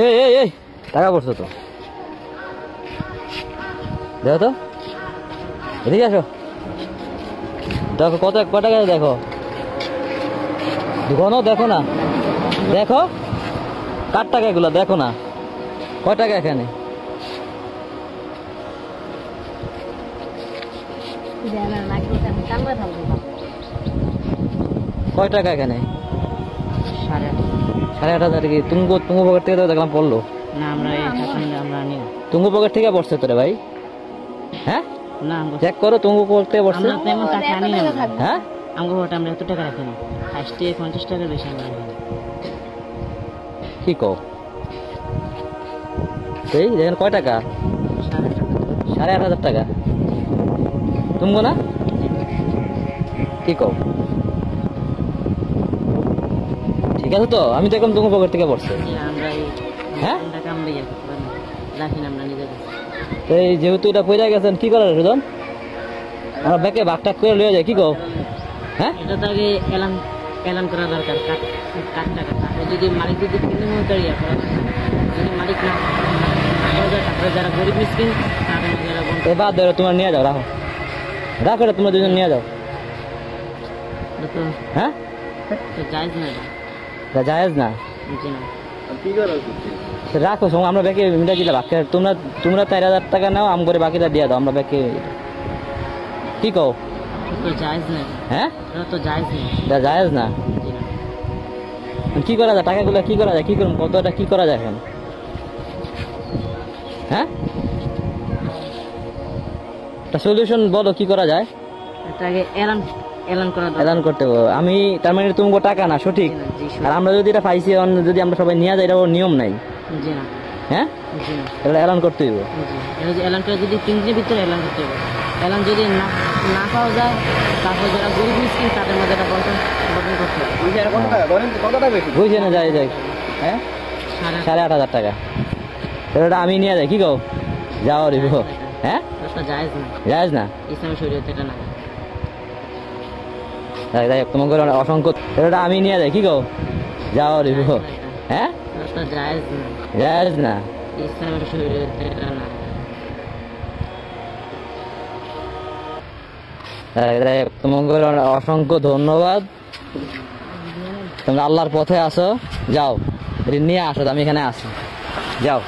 এই এই এই টাকা পড়ছো তো, দেখো তো, এদিকে আসো, দেখো কত টাকা দেখো, ঘন দেখো না, দেখো কার টাকা এগুলো দেখো না, কয় টাকা এখানে? কয় টাকা এখানে? 8,500 কি? তুঙ্গ পকেট থেকে তো দেখলাম পড়লো না, আমরা তুঙ্গ পকেট থেকে পড়ছে তোরে ভাই? হ্যাঁ না, চেক করো তুঙ্গ পকেট থেকে পড়ছে। হ্যাঁ আমরা এত টাকা রাখি না, ফার্স্টে 50 টাকার বেশি আমরা রাখি না। কি কও? এই দেখেন কয় টাকা? 8,500 টাকা তুমগো না? কি কও? ঠিক আছে তো, আমি দেখলাম তুঙ্গ পকেট থেকে পড়ছে। হ্যাঁ এই যেহেতু এটা পয়সা গেছেন কি করার সুজন, আমরা ব্যাকে ভাগটাক করে লয়ে যাই, কি কও? হ্যাঁ এটা তো আগে এলান করা দরকার, কার টাকা। যদি মালিক যদি কিনে দাঁড়িয়ে যদি মালিক না যারা গরিব মিসকিন বাদ ধরো, তোমার নিয়ে যাও, রাখো রাখো, এটা তোমরা দুজন নিয়ে যাও। হ্যাঁ জায়েজ না, জায়েজ না, রাখো সঙ্গে আমরা ব্যাকে মিটা দিলে বাকি, তোমরা 4,000 টাকা নাও, আম করে বাকিটা দিয়ে দাও, আমরা ব্যাকে। কি কও? হ্যাঁ জায়েজ না, কি করা যায় টাকাগুলো, কি করা যায়, কি করুন কতটা, কি করা যায় এখন? হ্যাঁ একটা সলিউশন বলো, কি করা যায়? এলান করতে হবে। আমি তার মানে তুমি টাকা না সঠিক, আর আমরা যদি এটা পাইছি, যদি আমরা সবাই নিয়ে যাই, এটা নিয়ম নাই। হ্যাঁ এটা এলান করতে হইব, এলান করে যদি 3 দিনের ভিতরে এলান করতে হবে। এলান যদি না পাওয়া যায়, তারপর যারা গরিব মিসকিন তাদের মধ্যে এটা বন্টন করতে হবে। বুঝছে না, যাই যাই। হ্যাঁ 8,500 টাকা, এটা আমি নিয়ে যাই, কি কও? যাও রে, হ্যাঁ জায়েজ না, ইসলামের শরীয়তে এটা না। তোমাকে অসংখ্য, এটা আমি নিয়ে যাই, কি কও? যাও রে, হ্যাঁ জায়েজ না, ইসলামের শরীয়তে এটা না। তোমাকে অসংখ্য ধন্যবাদ, তোমরা আল্লাহর পথে আসো, যাও নিয়ে আসো, আমি এখানে আসি, যাও।